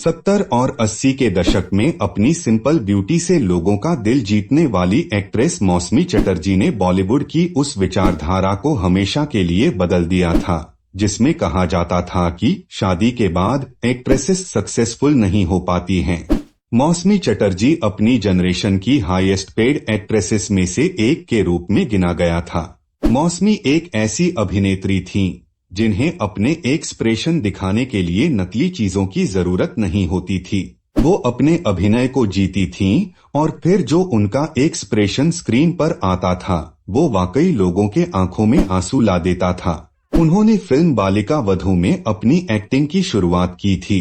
70 और 80 के दशक में अपनी सिंपल ब्यूटी से लोगों का दिल जीतने वाली एक्ट्रेस मौसमी चटर्जी ने बॉलीवुड की उस विचारधारा को हमेशा के लिए बदल दिया था जिसमें कहा जाता था कि शादी के बाद एक्ट्रेसेस सक्सेसफुल नहीं हो पाती हैं। मौसमी चटर्जी अपनी जनरेशन की हाईएस्ट पेड एक्ट्रेसेस में से एक के रूप में गिना गया था। मौसमी एक ऐसी अभिनेत्री थीं जिन्हें अपने एक्सप्रेशन दिखाने के लिए नकली चीजों की जरूरत नहीं होती थी। वो अपने अभिनय को जीती थीं और फिर जो उनका एक्सप्रेशन स्क्रीन पर आता था वो वाकई लोगों के आंखों में आंसू ला देता था। उन्होंने फिल्म बालिका वधू में अपनी एक्टिंग की शुरुआत की थी।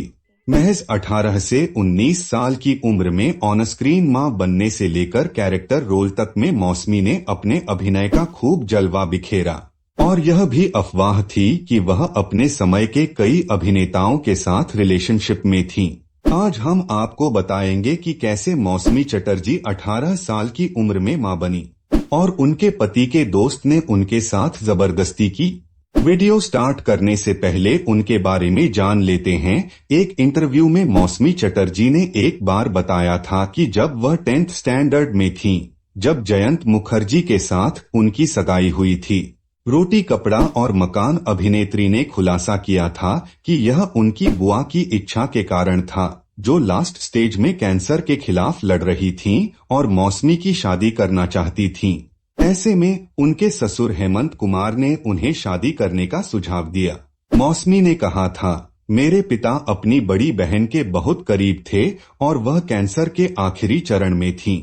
महज 18 से 19 साल की उम्र में ऑन स्क्रीन मां बनने से लेकर कैरेक्टर रोल तक में मौसमी ने अपने अभिनय का खूब जलवा बिखेरा और यह भी अफवाह थी कि वह अपने समय के कई अभिनेताओं के साथ रिलेशनशिप में थीं। आज हम आपको बताएंगे कि कैसे मौसमी चटर्जी 18 साल की उम्र में मां बनी और उनके पति के दोस्त ने उनके साथ जबरदस्ती की। वीडियो स्टार्ट करने से पहले उनके बारे में जान लेते हैं। एक इंटरव्यू में मौसमी चटर्जी ने एक बार बताया था कि जब वह 10th स्टैंडर्ड में थीं, जब जयंत मुखर्जी के साथ उनकी सगाई हुई थी। रोटी कपड़ा और मकान अभिनेत्री ने खुलासा किया था कि यह उनकी बुआ की इच्छा के कारण था जो लास्ट स्टेज में कैंसर के खिलाफ लड़ रही थीं और मौसमी की शादी करना चाहती थीं। ऐसे में उनके ससुर हेमंत कुमार ने उन्हें शादी करने का सुझाव दिया। मौसमी ने कहा था, मेरे पिता अपनी बड़ी बहन के बहुत करीब थे और वह कैंसर के आखिरी चरण में थीं।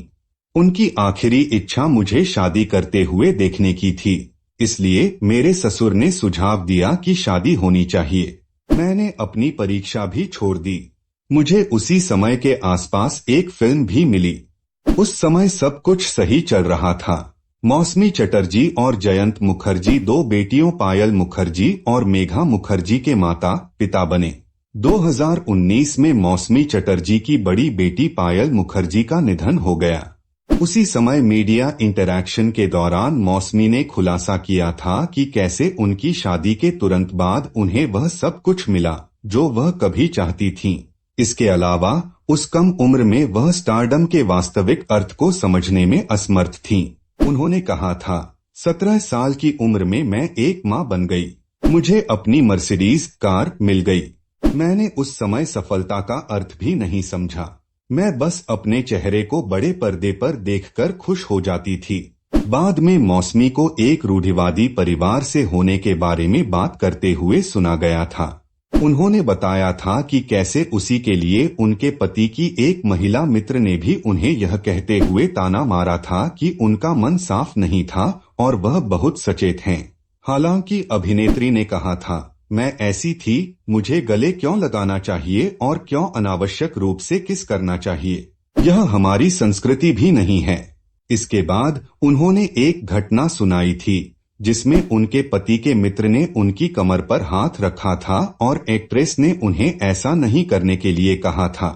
उनकी आखिरी इच्छा मुझे शादी करते हुए देखने की थी, इसलिए मेरे ससुर ने सुझाव दिया कि शादी होनी चाहिए। मैंने अपनी परीक्षा भी छोड़ दी। मुझे उसी समय के आसपास एक फिल्म भी मिली। उस समय सब कुछ सही चल रहा था। मौसमी चटर्जी और जयंत मुखर्जी दो बेटियों पायल मुखर्जी और मेघा मुखर्जी के माता पिता बने। 2019 में मौसमी चटर्जी की बड़ी बेटी पायल मुखर्जी का निधन हो गया। उसी समय मीडिया इंटरैक्शन के दौरान मौसमी ने खुलासा किया था कि कैसे उनकी शादी के तुरंत बाद उन्हें वह सब कुछ मिला जो वह कभी चाहती थीं। इसके अलावा उस कम उम्र में वह स्टारडम के वास्तविक अर्थ को समझने में असमर्थ थीं। उन्होंने कहा था, 17 साल की उम्र में मैं एक मां बन गई। मुझे अपनी मर्सिडीज कार मिल गई। मैंने उस समय सफलता का अर्थ भी नहीं समझा। मैं बस अपने चेहरे को बड़े पर्दे पर देखकर खुश हो जाती थी। बाद में मौसमी को एक रूढ़िवादी परिवार से होने के बारे में बात करते हुए सुना गया था। उन्होंने बताया था कि कैसे उसी के लिए उनके पति की एक महिला मित्र ने भी उन्हें यह कहते हुए ताना मारा था कि उनका मन साफ नहीं था और वह बहुत सचेत हैं। हालांकि अभिनेत्री ने कहा था, मैं ऐसी थी, मुझे गले क्यों लगाना चाहिए और क्यों अनावश्यक रूप से किस करना चाहिए, यह हमारी संस्कृति भी नहीं है। इसके बाद उन्होंने एक घटना सुनाई थी जिसमें उनके पति के मित्र ने उनकी कमर पर हाथ रखा था और एक्ट्रेस ने उन्हें ऐसा नहीं करने के लिए कहा था।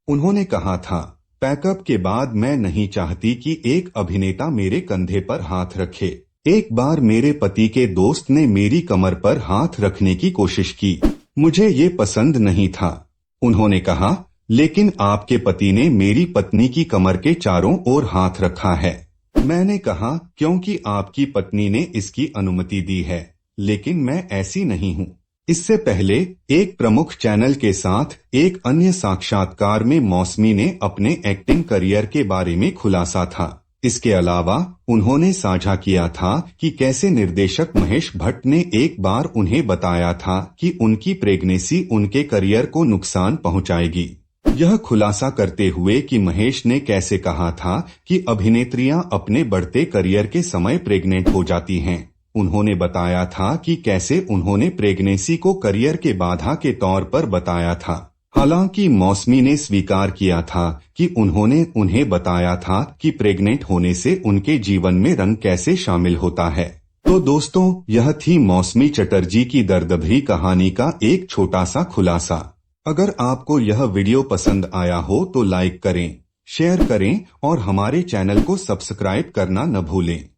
उन्होंने कहा था, पैकअप के बाद मैं नहीं चाहती कि एक अभिनेता मेरे कंधे पर हाथ रखे। एक बार मेरे पति के दोस्त ने मेरी कमर पर हाथ रखने की कोशिश की। मुझे ये पसंद नहीं था। उन्होंने कहा, लेकिन आपके पति ने मेरी पत्नी की कमर के चारों ओर हाथ रखा है। मैंने कहा, क्योंकि आपकी पत्नी ने इसकी अनुमति दी है, लेकिन मैं ऐसी नहीं हूँ। इससे पहले एक प्रमुख चैनल के साथ एक अन्य साक्षात्कार में मौसमी ने अपने एक्टिंग करियर के बारे में खुलासा था। इसके अलावा उन्होंने साझा किया था कि कैसे निर्देशक महेश भट्ट ने एक बार उन्हें बताया था कि उनकी प्रेगनेंसी उनके करियर को नुकसान पहुंचाएगी। यह खुलासा करते हुए कि महेश ने कैसे कहा था कि अभिनेत्रियां अपने बढ़ते करियर के समय प्रेग्नेंट हो जाती हैं। उन्होंने बताया था कि कैसे उन्होंने प्रेगनेंसी को करियर के बाधा के तौर पर बताया था। हालांकि मौसमी ने स्वीकार किया था कि उन्होंने उन्हें बताया था कि प्रेग्नेंट होने से उनके जीवन में रंग कैसे शामिल होता है। तो दोस्तों, यह थी मौसमी चटर्जी की दर्दभरी कहानी का एक छोटा सा खुलासा। अगर आपको यह वीडियो पसंद आया हो तो लाइक करें, शेयर करें और हमारे चैनल को सब्सक्राइब करना न भूलें।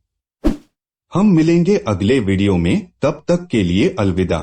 हम मिलेंगे अगले वीडियो में, तब तक के लिए अलविदा।